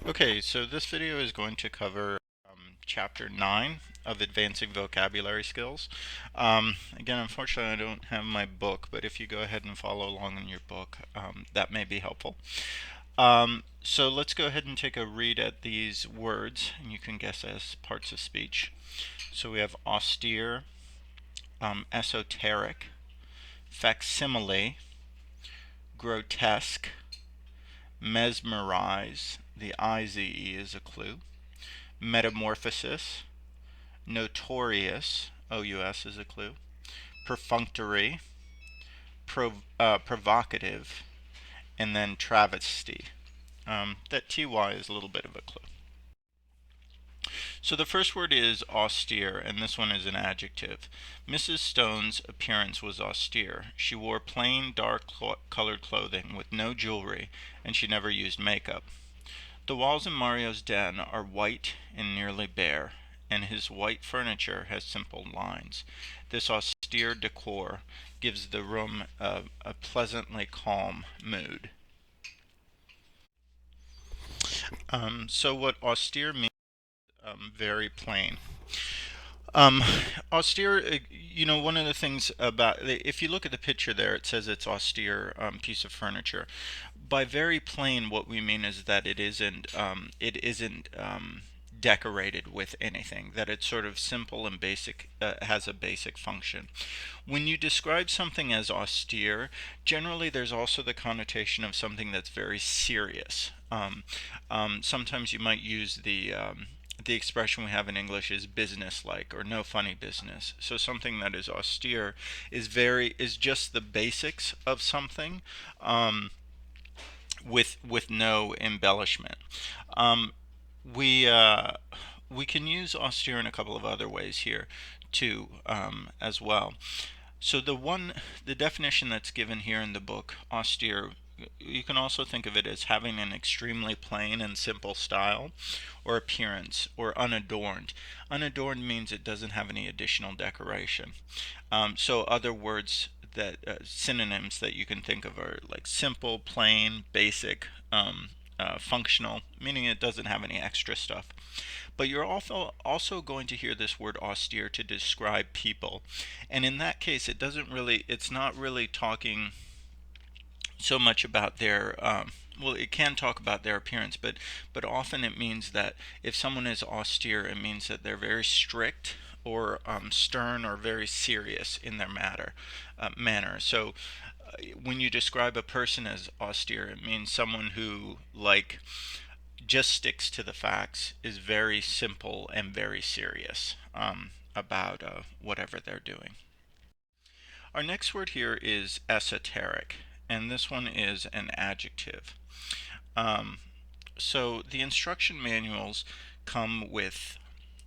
Okay, so this video is going to cover Chapter 9 of Advancing Vocabulary Skills. Again, unfortunately, I don't have my book, but if you go ahead and follow along in your book, that may be helpful. So let's go ahead and take a read at these words, and you can guess as parts of speech. So we have austere, esoteric, facsimile, grotesque, mesmerize, the IZE is a clue, metamorphosis, notorious, OUS is a clue, perfunctory, provocative, and then travesty. That TY is a little bit of a clue. So the first word is austere, and this one is an adjective. Mrs. Stone's appearance was austere. She wore plain, dark-colored clothing with no jewelry, and she never used makeup. The walls in Mario's den are white and nearly bare, and his white furniture has simple lines. This austere decor gives the room a pleasantly calm mood. So what austere means, very plain. Um, Austere, one of the things about, if you look at the picture there, it says it's austere piece of furniture. By very plain, what we mean is that it isn't decorated with anything, that it's sort of simple and basic, has a basic function. When you describe something as austere, generally there's also the connotation of something that's very serious. Sometimes you might use the expression we have in English is business-like or no funny business. So something that is austere is just the basics of something, with no embellishment. Um, we uh, we can use austere in a couple of other ways here too, as well. So the definition that's given here in the book, austere, you can also think of it as having an extremely plain and simple style or appearance, or unadorned. Unadorned means it doesn't have any additional decoration. So other words that synonyms that you can think of are like simple, plain, basic, functional, meaning it doesn't have any extra stuff. But you're also going to hear this word austere to describe people, and in that case, it's not really talking so much about their well, it can talk about their appearance, but often it means that if someone is austere, it means that they're very strict or stern or very serious in their manner. So when you describe a person as austere, it means someone who just sticks to the facts, is very simple and very serious about whatever they're doing. Our next word here is esoteric, and this one is an adjective. Um, so the instruction manuals come with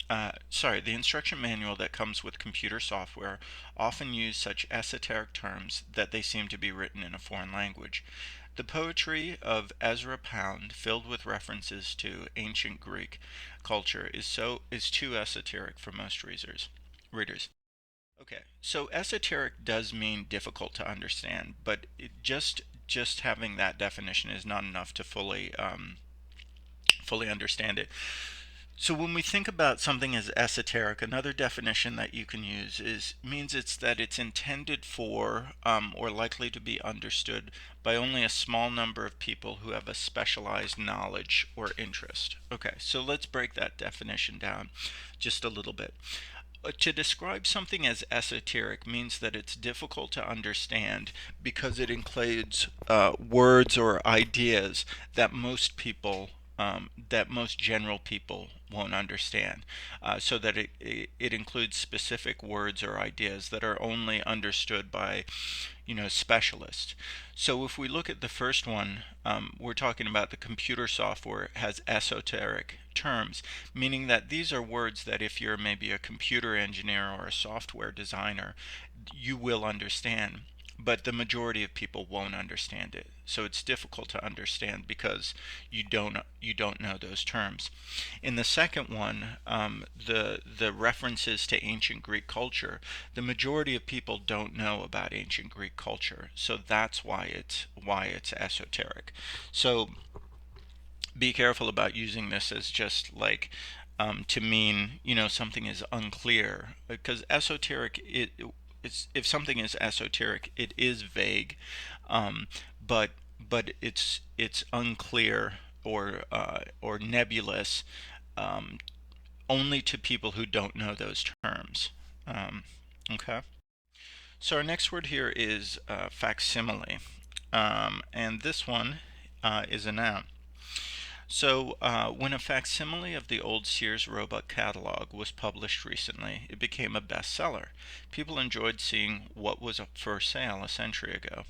the instruction manual that comes with computer software often use such esoteric terms that they seem to be written in a foreign language. The poetry of Ezra Pound, filled with references to ancient Greek culture, is too esoteric for most readers. Okay, so esoteric does mean difficult to understand, but just having that definition is not enough to fully understand it. So when we think about something as esoteric, another definition that you can use means it's intended for, or likely to be understood by only a small number of people who have a specialized knowledge or interest. Okay, so let's break that definition down just a little bit. To describe something as esoteric means that it's difficult to understand because it includes words or ideas that most general people won't understand. So that it includes specific words or ideas that are only understood by, specialists. So if we look at the first one, we're talking about the computer software has esoteric terms, meaning that these are words that if you're maybe a computer engineer or a software designer, you will understand, but the majority of people won't understand it. So it's difficult to understand because you don't know those terms. In the second one, the references to ancient Greek culture, the majority of people don't know about ancient Greek culture, so that's why it's esoteric. So be careful about using this as just like to mean, something is unclear, because esoteric, it's, if something is esoteric, it is vague, um, but it's unclear or nebulous, um, only to people who don't know those terms. Um, okay. So our next word here is facsimile, and this one is a noun. So, when a facsimile of the old Sears Roebuck catalog was published recently, it became a bestseller. People enjoyed seeing what was for sale a century ago.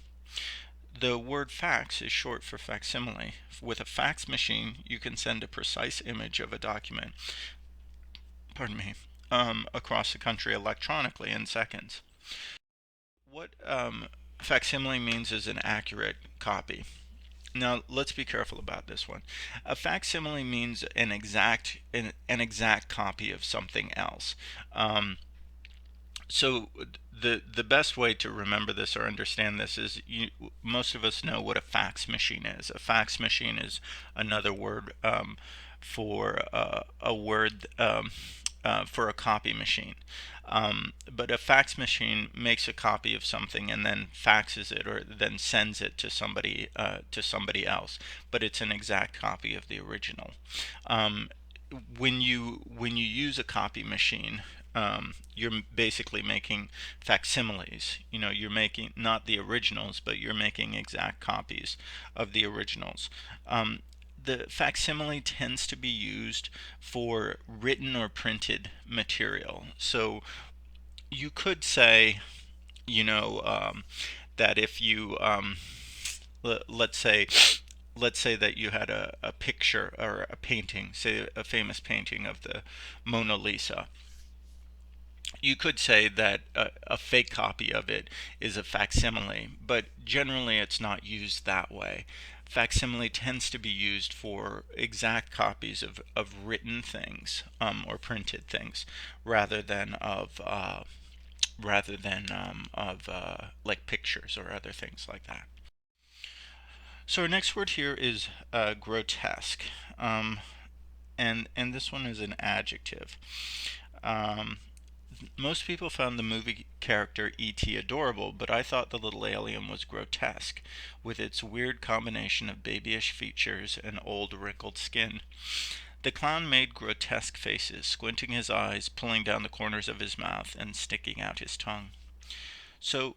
The word fax is short for facsimile. With a fax machine, you can send a precise image of a document, pardon me, across the country electronically in seconds. What facsimile means is an accurate copy. Now, let's be careful about this one. A facsimile means an exact copy of something else. Um, so the best way to remember this or understand this is, most of us know what a fax machine is. A fax machine is another word for a word for a copy machine. But a fax machine makes a copy of something and then faxes it, or then sends it to somebody else. But it's an exact copy of the original. When you use a copy machine, you're basically making facsimiles. You're making not the originals, but you're making exact copies of the originals. The facsimile tends to be used for written or printed material. So you could say, you know, that if you, let's say, that you had a picture or a painting, say a famous painting of the Mona Lisa. You could say that a fake copy of it is a facsimile, but generally it's not used that way. Facsimile tends to be used for exact copies of written things, or printed things, rather than of like pictures or other things like that. So our next word here is grotesque, and this one is an adjective. Um, Most people found the movie character E.T. adorable, but I thought the little alien was grotesque, with its weird combination of babyish features and old wrinkled skin. The clown made grotesque faces, squinting his eyes, pulling down the corners of his mouth, and sticking out his tongue. So,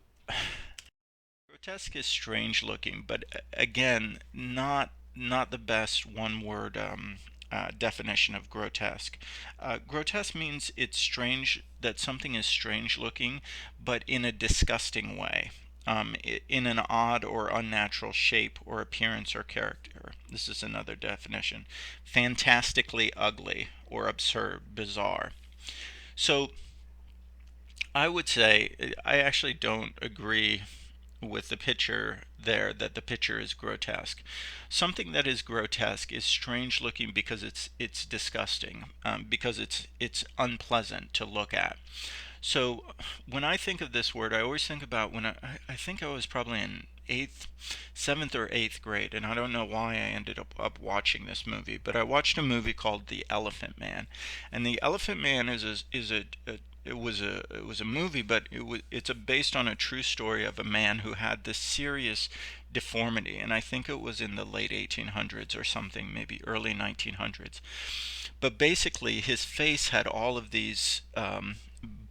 grotesque is strange looking, but again, not the best one word definition of grotesque. Grotesque means it's strange, that something is strange looking, but in a disgusting way. In an odd or unnatural shape or appearance or character. This is another definition. Fantastically ugly or absurd, bizarre. So I would say I actually don't agree with the picture there, that the picture is grotesque. Something that is grotesque is strange looking because it's disgusting, because it's unpleasant to look at. So when I think of this word, I always think about when I think I was probably in seventh or eighth grade, and I don't know why I ended up watching this movie, but I watched a movie called The Elephant Man, and The Elephant Man is a it was a movie, but it's based on a true story of a man who had this serious deformity, and I think it was in the late 1800s or something, maybe early 1900s. But basically, his face had all of these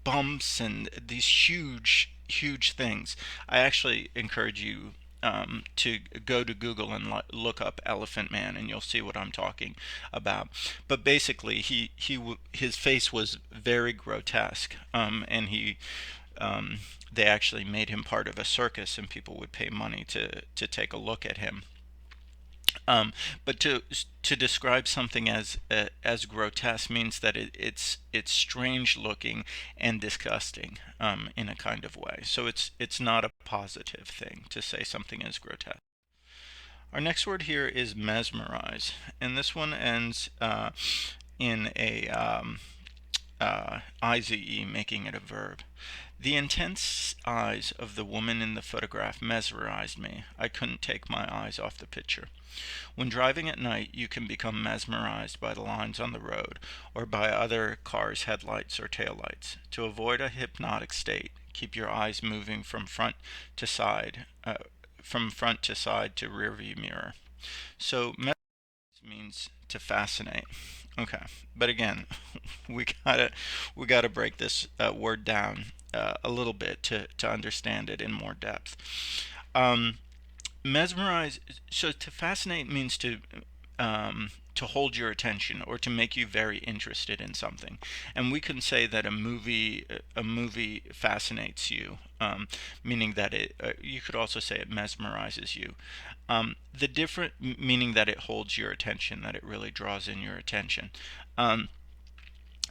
bumps and these huge things. I actually encourage you to go to Google and look up Elephant Man, and you'll see what I'm talking about. But basically, his face was very grotesque, and they actually made him part of a circus, and people would pay money to take a look at him. Um, but to describe something as grotesque means that it's strange looking and disgusting, in a kind of way. So it's not a positive thing to say something is grotesque. Our next word here is mesmerize, and this one ends in a ize, making it a verb. The intense eyes of the woman in the photograph mesmerized me. I couldn't take my eyes off the picture. When driving at night, you can become mesmerized by the lines on the road or by other cars' headlights or taillights. To avoid a hypnotic state, keep your eyes moving to side, from front to side to rearview mirror. So means to fascinate. Okay, but again, we gotta we gotta break this word down a little bit to understand it in more depth. Um, Mesmerize. So to fascinate means to hold your attention or to make you very interested in something, and we can say that a movie fascinates you, meaning that you could also say it mesmerizes you. The different meaning that it holds your attention, that it really draws in your attention. Um,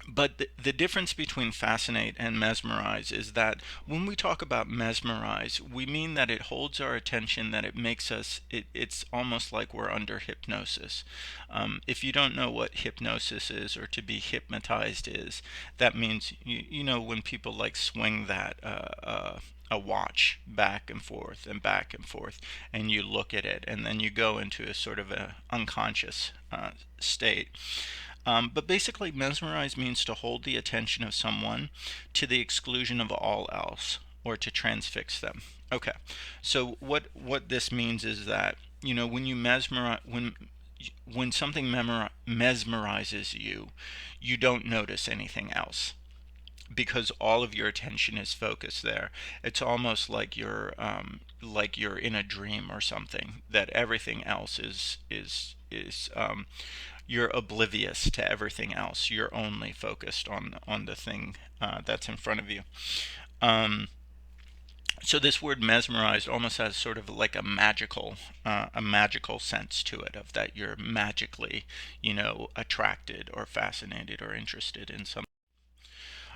but the difference between fascinate and mesmerize is that when we talk about mesmerize, we mean that it holds our attention, that it makes us, it's almost like we're under hypnosis. If you don't know what hypnosis is or to be hypnotized is, that means, when people like swing a watch back and forth, and you look at it, and then you go into a sort of a unconscious state. But basically, mesmerize means to hold the attention of someone to the exclusion of all else, or to transfix them. Okay, so what this means is that, when you mesmerize when something mesmerizes you, you don't notice anything else because all of your attention is focused there. It's almost like you're in a dream or something. That everything else is you're oblivious to everything else. You're only focused on the thing that's in front of you. Um, so this word mesmerized almost has sort of like a magical sense to it, of that you're magically, attracted or fascinated or interested in something.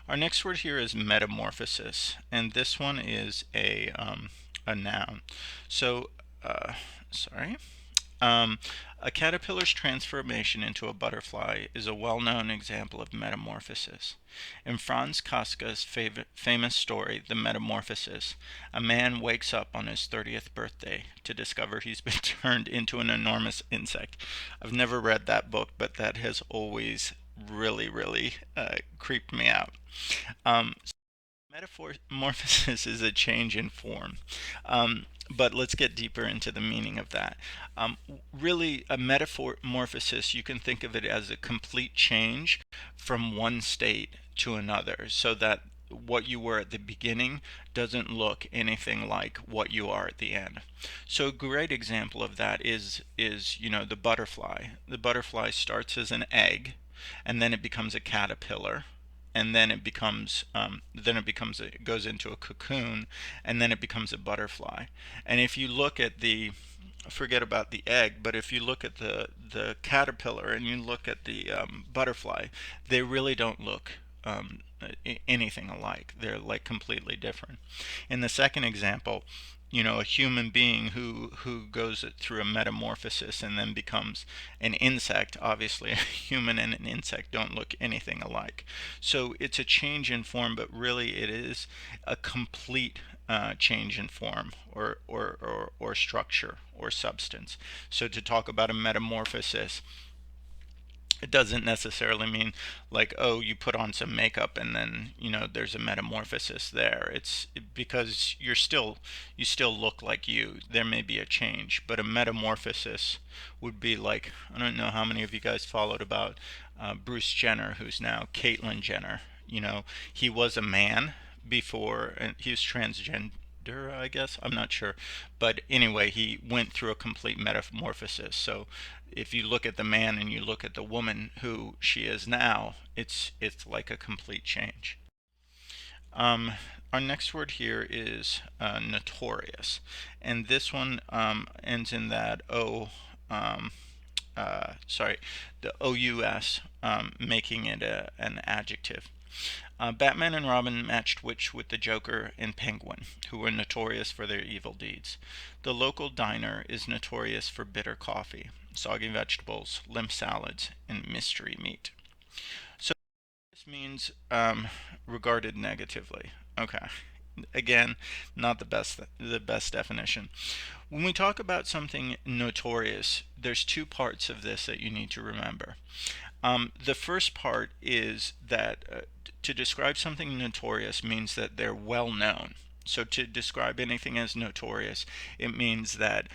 Our next word here is metamorphosis, and this one is a noun. So, sorry. Um, a caterpillar's transformation into a butterfly is a well-known example of metamorphosis. In Franz Kafka's famous story, The Metamorphosis, a man wakes up on his 30th birthday to discover he's been turned into an enormous insect. I've never read that book, but that has always really, really creeped me out. Um, Metamorphosis is a change in form. But let's get deeper into the meaning of that. Really, a metamorphosis, you can think of it as a complete change from one state to another, so that what you were at the beginning doesn't look anything like what you are at the end. So a great example of that is the butterfly. The butterfly starts as an egg, and then it becomes a caterpillar, and it goes into a cocoon, and then it becomes a butterfly. And if you look at forget about the egg, but if you look at the caterpillar and you look at the butterfly, they really don't look anything alike. They're like completely different. In the second example, a human being who goes through a metamorphosis and then becomes an insect. Obviously, a human and an insect don't look anything alike. So it's a change in form, but really it is a complete change in form, or structure or substance. So to talk about a metamorphosis, it doesn't necessarily mean like, oh, you put on some makeup and then there's a metamorphosis there. It's because you still look like you. There may be a change, but a metamorphosis would be like, I don't know how many of you guys followed about Bruce Jenner, who's now Caitlyn Jenner. He was a man before, and he was transgender, I guess. I'm not sure. But anyway, he went through a complete metamorphosis. So if you look at the man and you look at the woman who she is now, it's like a complete change. Um, our next word here is notorious, and this one ends in that um, sorry, the ous, making it an adjective. Batman and Robin matched wits with the Joker and Penguin, who were notorious for their evil deeds. The local diner is notorious for bitter coffee, soggy vegetables, limp salads, and mystery meat. So this means regarded negatively. Okay. Again, not the best definition. When we talk about something notorious, there's two parts of this that you need to remember. The first part is that to describe something notorious means that they're well known. So to describe anything as notorious, it means that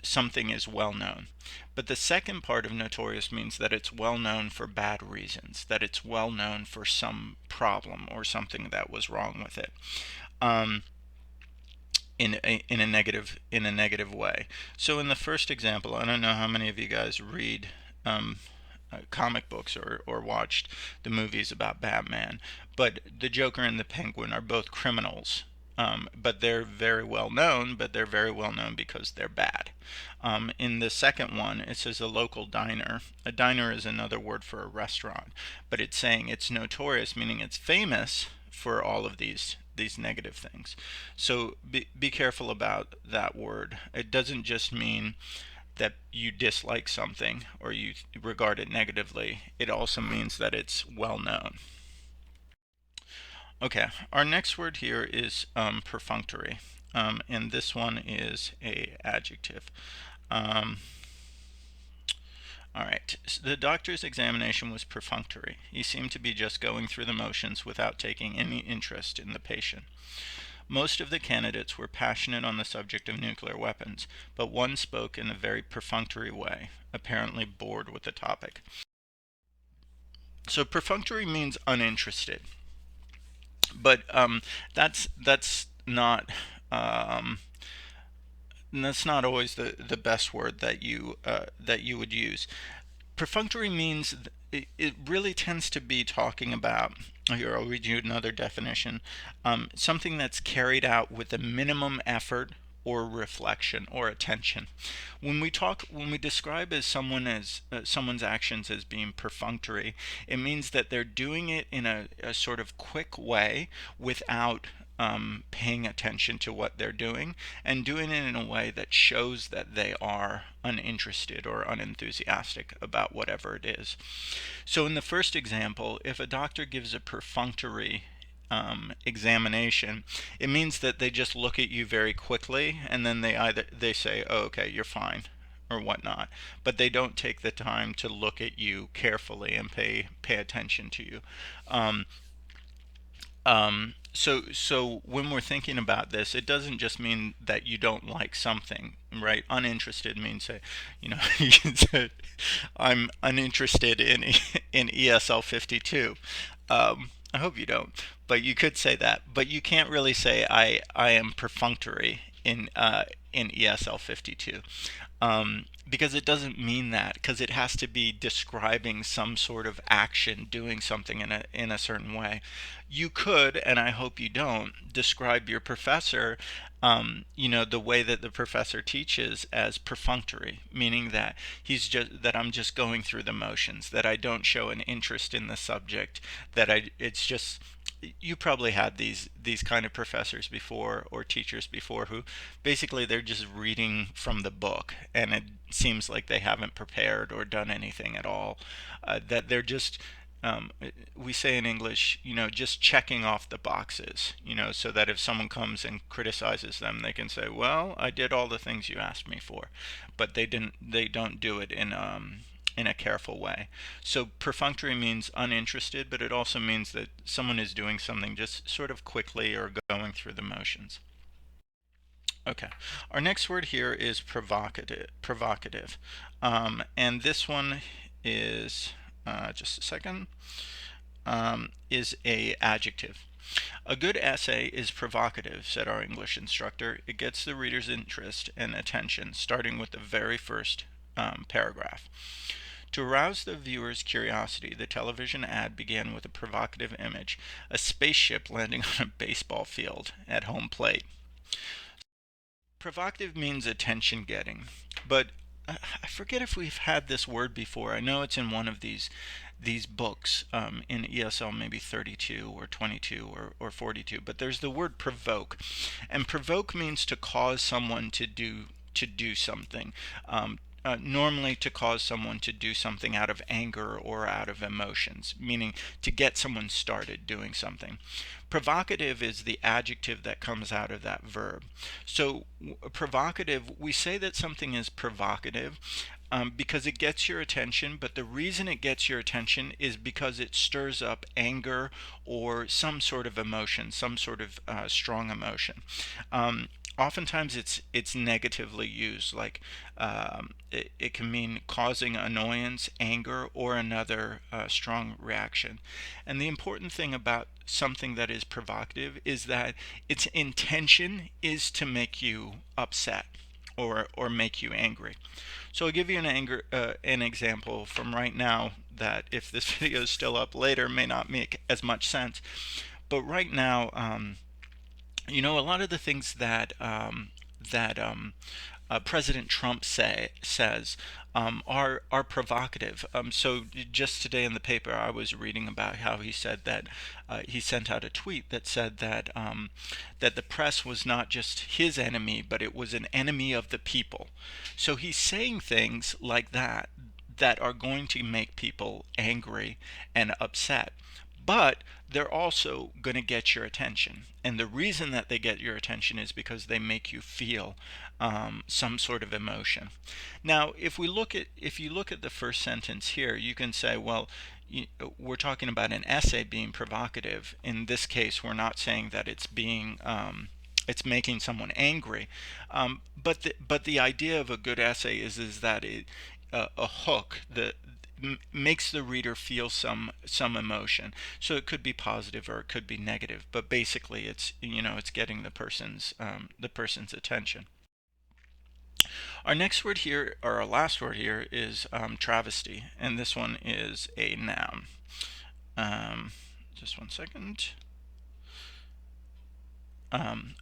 something is well known. But the second part of notorious means that it's well known for bad reasons, that it's well known for some problem or something that was wrong with it. Um, in a negative way. So in the first example, I don't know how many of you guys read comic books or watched the movies about Batman, but the Joker and the Penguin are both criminals. But they're very well known, but they're very well known because they're bad. In the second one, it says a local diner. A diner is another word for a restaurant, but it's saying it's notorious, meaning it's famous for all of these negative things. So be careful about that word. It doesn't just mean that you dislike something or you regard it negatively. It also means that it's well known. Okay, our next word here is perfunctory, and this one is a adjective. Um, all right, so the doctor's examination was perfunctory. He seemed to be just going through the motions without taking any interest in the patient. Most of the candidates were passionate on the subject of nuclear weapons, but one spoke in a very perfunctory way, apparently bored with the topic. So perfunctory means uninterested, but um, that's not always the best word that you would use. Perfunctory means it really tends to be talking about, here I'll read you another definition, something that's carried out with a minimum effort or reflection or attention. When we describe someone's actions as being perfunctory, it means that they're doing it in a sort of quick way without paying attention to what they're doing, and doing it in a way that shows that they are uninterested or unenthusiastic about whatever it is. So, in the first example, if a doctor gives a perfunctory examination, it means that they just look at you very quickly and then they say, "Oh, okay, you're fine," or whatnot, but they don't take the time to look at you carefully and pay attention to you. Um, so when we're thinking about this, it doesn't just mean that you don't like something, right? Uninterested means that, you can say, I'm uninterested in ESL 52. I hope you don't, but you could say that. But you can't really say I am perfunctory in ESL 52. Because it doesn't mean that, because it has to be describing some sort of action, doing something in a certain way. You could, and I hope you don't, describe your professor, the way that the professor teaches as perfunctory, meaning that I'm just going through the motions, that I don't show an interest in the subject, it's just, you probably had these kind of professors before or teachers before who basically they're just reading from the book, and it seems like they haven't prepared or done anything at all, that they're just um, we say in English, just checking off the boxes, so that if someone comes and criticizes them, they can say, well, I did all the things you asked me for, but they don't do it in a careful way. So perfunctory means uninterested, but it also means that someone is doing something just sort of quickly or going through the motions. Okay, our next word here is provocative. Provocative, and this one is just a second. Is a adjective. A good essay is provocative, said our English instructor. It gets the reader's interest and attention, starting with the very first paragraph. To arouse the viewer's curiosity, the television ad began with a provocative image, a spaceship landing on a baseball field at home plate. Provocative means attention getting, but I forget if we've had this word before. I know it's in one of these books, in ESL maybe 32 or 22 or 42, but there's the word provoke, and provoke means to cause someone to do something, normally to cause someone to do something out of anger or out of emotions, meaning to get someone started doing something. Provocative is the adjective that comes out of that verb. So, provocative, we say that something is provocative because it gets your attention, but the reason it gets your attention is because it stirs up anger or some sort of emotion, some sort of strong emotion. Oftentimes it's negatively used, like it can mean causing annoyance, anger, or another strong reaction. And the important thing about something that is provocative is that its intention is to make you upset or make you angry. So I'll give you an example from right now that, if this video is still up later, may not make as much sense. But right now, a lot of the things that President Trump says are provocative. So just today in the paper, I was reading about how he said that he sent out a tweet that said that the press was not just his enemy, but it was an enemy of the people. So he's saying things like that are going to make people angry and upset, but they're also going to get your attention. And the reason that they get your attention is because they make you feel some sort of emotion. Now, if you look at the first sentence here, you can say, well, we're talking about an essay being provocative. In this case, we're not saying that it's making someone angry, but the idea of a good essay is that a hook that makes the reader feel some emotion. So it could be positive or it could be negative, but basically it's getting the person's attention. Our next word here, or our last word here, is travesty, and this one is a noun. Just one second.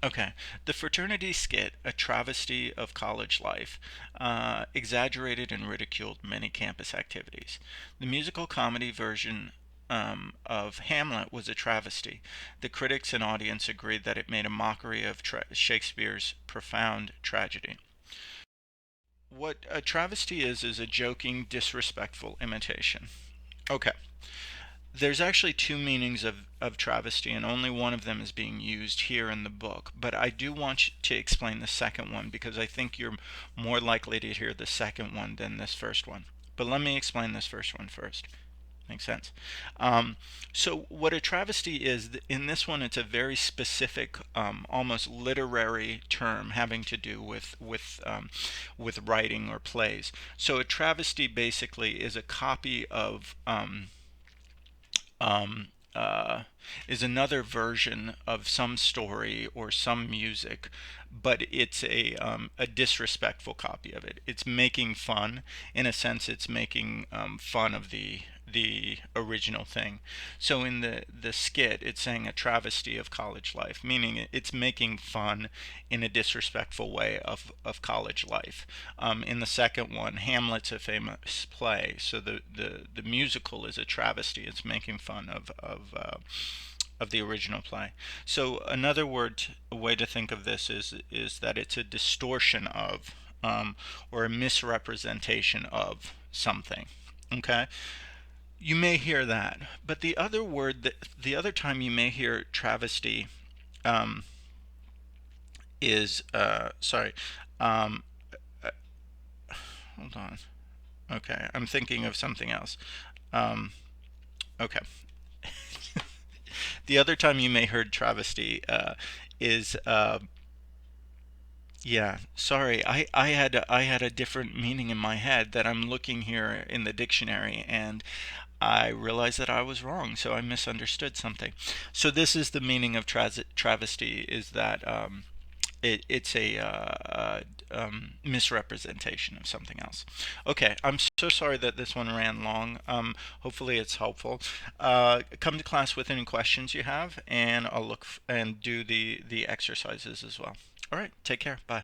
Okay. The fraternity skit, a travesty of college life, exaggerated and ridiculed many campus activities. The musical comedy version of Hamlet was a travesty. The critics and audience agreed that it made a mockery of Shakespeare's profound tragedy. What a travesty is a joking, disrespectful imitation. Okay. There's actually two meanings of travesty, and only one of them is being used here in the book. But I do want to explain the second one because I think you're more likely to hear the second one than this first one. But let me explain this first one first. Makes sense. So what a travesty is, in this one, it's a very specific, almost literary term having to do with writing or plays. So a travesty basically is a copy of um, uh, is another version of some story or some music, but it's a disrespectful copy of it. It's making fun, in a sense. It's making fun of the original thing. So in the skit, it's saying a travesty of college life, meaning it's making fun in a disrespectful way of college life. In the second one, Hamlet's a famous play, so the musical is a travesty. It's making fun of the original play. So another way to think of this is that it's a distortion of or a misrepresentation of something. Okay, you may hear that, but the other time you may hear travesty um, is sorry. Um, uh, Hold on. Okay, I'm thinking of something else. Um, okay. The other time you may heard travesty is yeah, sorry. I had a different meaning in my head that I'm looking here in the dictionary, and I realized that I was wrong, so I misunderstood something. So this is the meaning of travesty, is that it's a misrepresentation of something else. Okay, I'm so sorry that this one ran long. Hopefully it's helpful. Come to class with any questions you have, and I'll look and do the exercises as well. All right, take care. Bye.